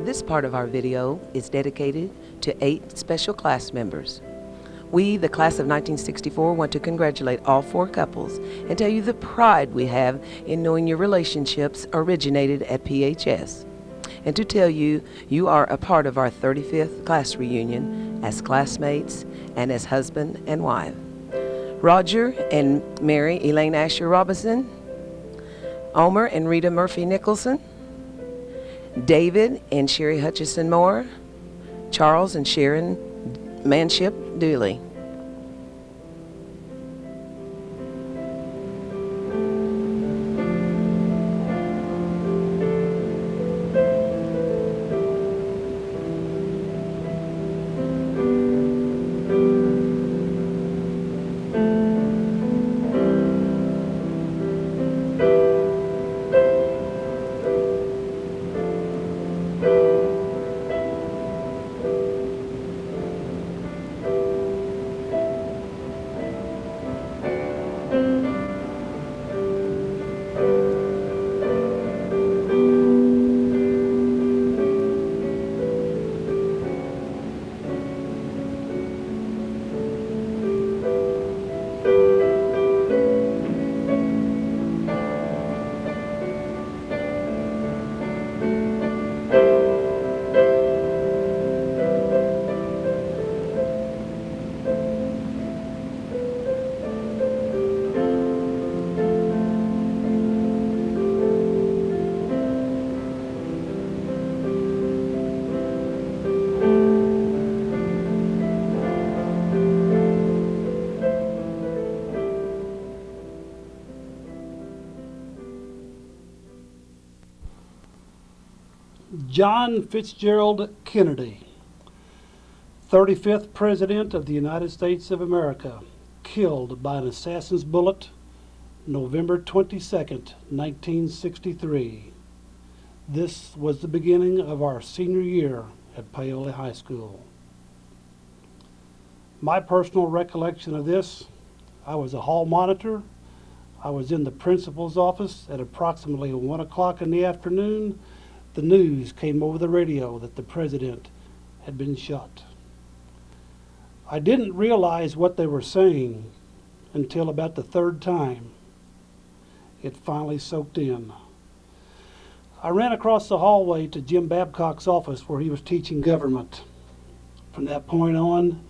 This part of our video is dedicated to 8 special class members. We, the class of 1964, want to congratulate all 4 couples and tell you the pride we have in knowing your relationships originated at PHS. And to tell you, you are a part of our 35th class reunion as classmates and as husband and wife. Roger and Mary Elaine Asher Robinson, Omer and Rita Murphy Nicholson, David and Sherry Hutchison Moore, Charles and Sharon Manship Dooley. John Fitzgerald Kennedy, 35th President of the United States of America, killed by an assassin's bullet, November 22nd, 1963. This was the beginning of our senior year at Paoli High School. My personal recollection of this, I was a hall monitor. I was in the principal's office at approximately 1 o'clock in the afternoon. The news came over the radio that the president had been shot. I didn't realize what they were saying until about the 3rd time. It finally soaked in. I ran across the hallway to Jim Babcock's office where he was teaching government. From that point on,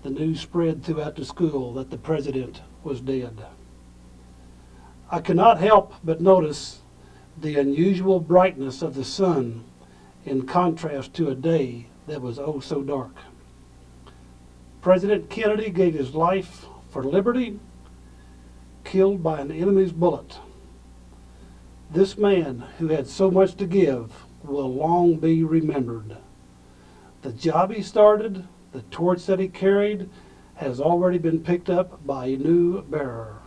the news spread throughout the school that the president was dead. I cannot help but notice the unusual brightness of the sun in contrast to a day that was oh so dark. President Kennedy gave his life for liberty, killed by an enemy's bullet. This man who had so much to give will long be remembered. The job he started, the torch that he carried, has already been picked up by a new bearer.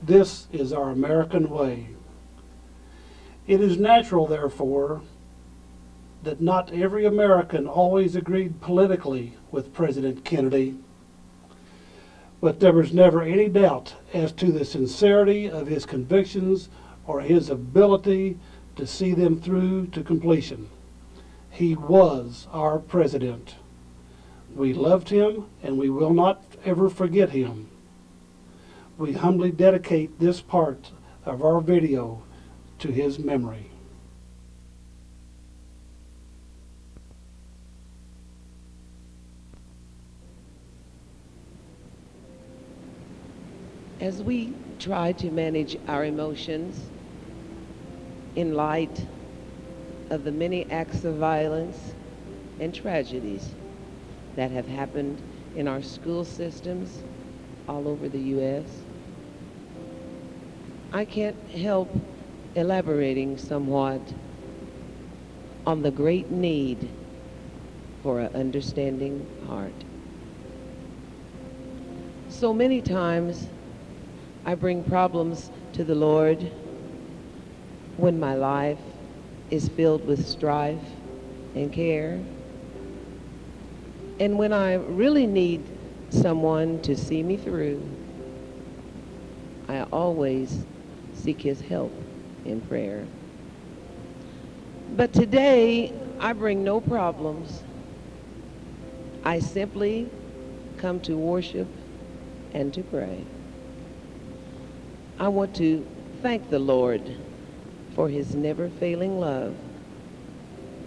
This is our American way. It is natural, therefore, that not every American always agreed politically with President Kennedy, but there was never any doubt as to the sincerity of his convictions or his ability to see them through to completion. He was our president. We loved him, and we will not ever forget him. We humbly dedicate this part of our video to his memory. As we try to manage our emotions in light of the many acts of violence and tragedies that have happened in our school systems all over the U.S., I can't help elaborating somewhat on the great need for an understanding heart. So many times I bring problems to the Lord when my life is filled with strife and care, and when I really need someone to see me through, I always seek his help in prayer. But today, I bring no problems. I simply come to worship and to pray. I want to thank the Lord for his never failing love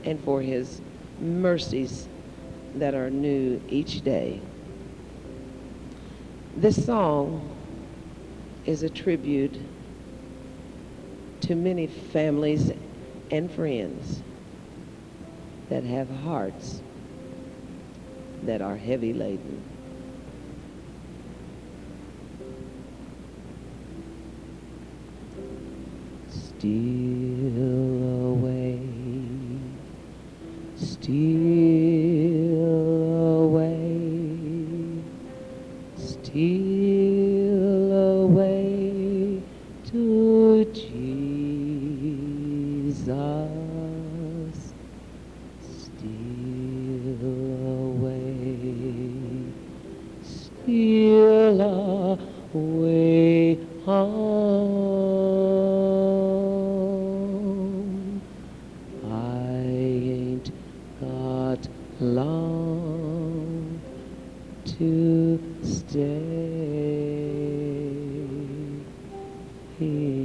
and for his mercies that are new each day. This song is a tribute to many families and friends that have hearts that are heavy laden. Steal away, steal away, steal away to Jesus. Steal away, steal away home. I ain't got long to stay here.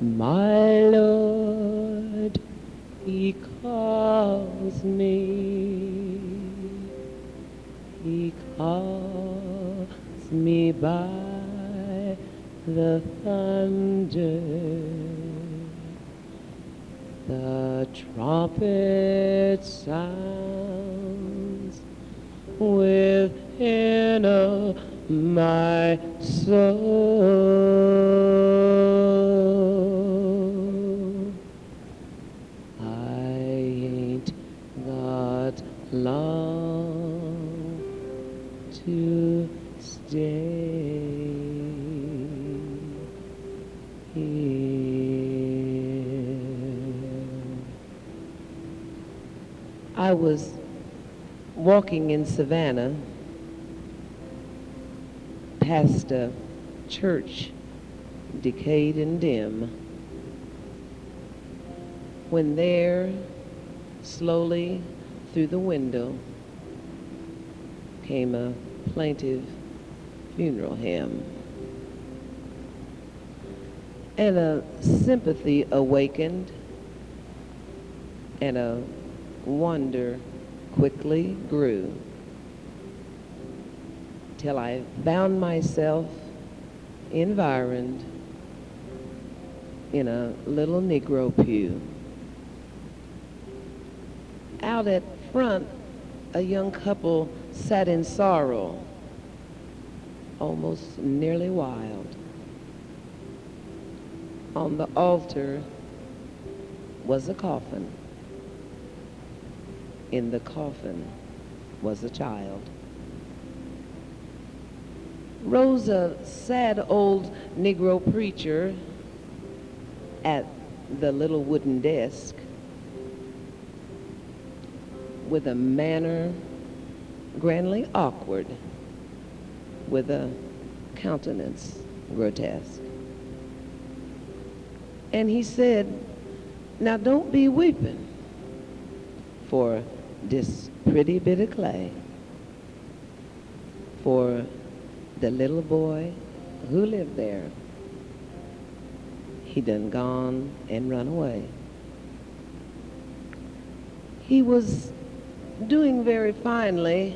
My Lord, he calls me. He calls me by the thunder. The trumpet sounds within my soul. I ain't got long to stay here. I was walking in Savannah past a church decayed and dim when there, slowly through the window, came a plaintive funeral hymn. And a sympathy awakened, and a wonder quickly grew, till I found myself environed in a little Negro pew. Out at front, a young couple sat in sorrow, almost nearly wild. On the altar was a coffin. In the coffin was a child. Rose a sad old Negro preacher at the little wooden desk with a manner grandly awkward, with a countenance grotesque. And he said, "Now don't be weeping for this pretty bit of clay, for the little boy who lived there. He done gone and run away. He was doing very finely,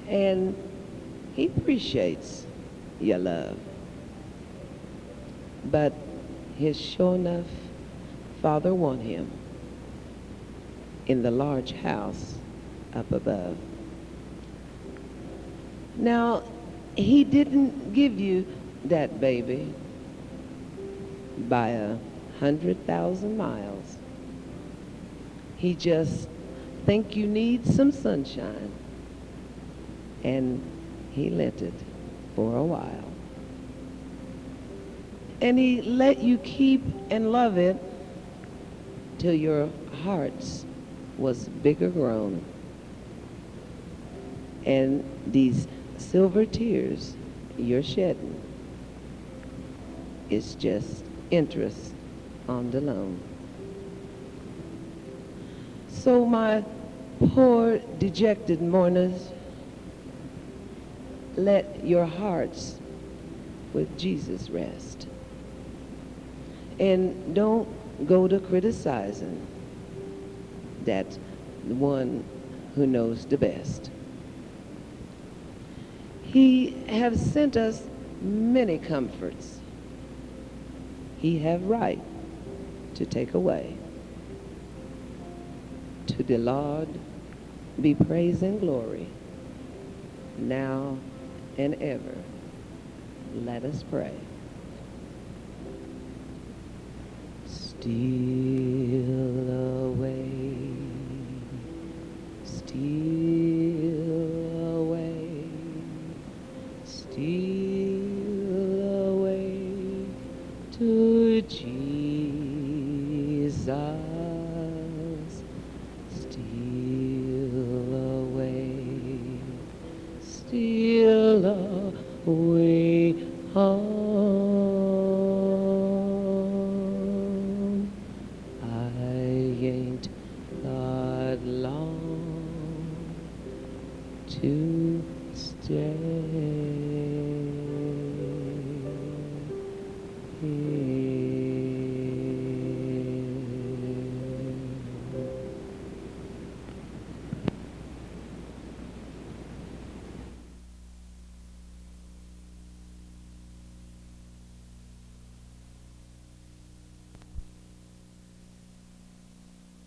and he appreciates your love. But his sure enough father want him in the large house up above. Now, he didn't give you that baby by 100,000 miles. He just think you need some sunshine, and he lent it for a while. And he let you keep and love it till your hearts was bigger grown. And these silver tears you're shedding is just interest on the loan. So my poor dejected mourners, let your hearts with Jesus rest. And don't go to criticizing that one who knows the best. He have sent us many comforts. He have right to take away. To the Lord be praise and glory, now and ever. Let us pray. Steal away, steal away, steal away to Jesus. Steal away home. I ain't got long to stay.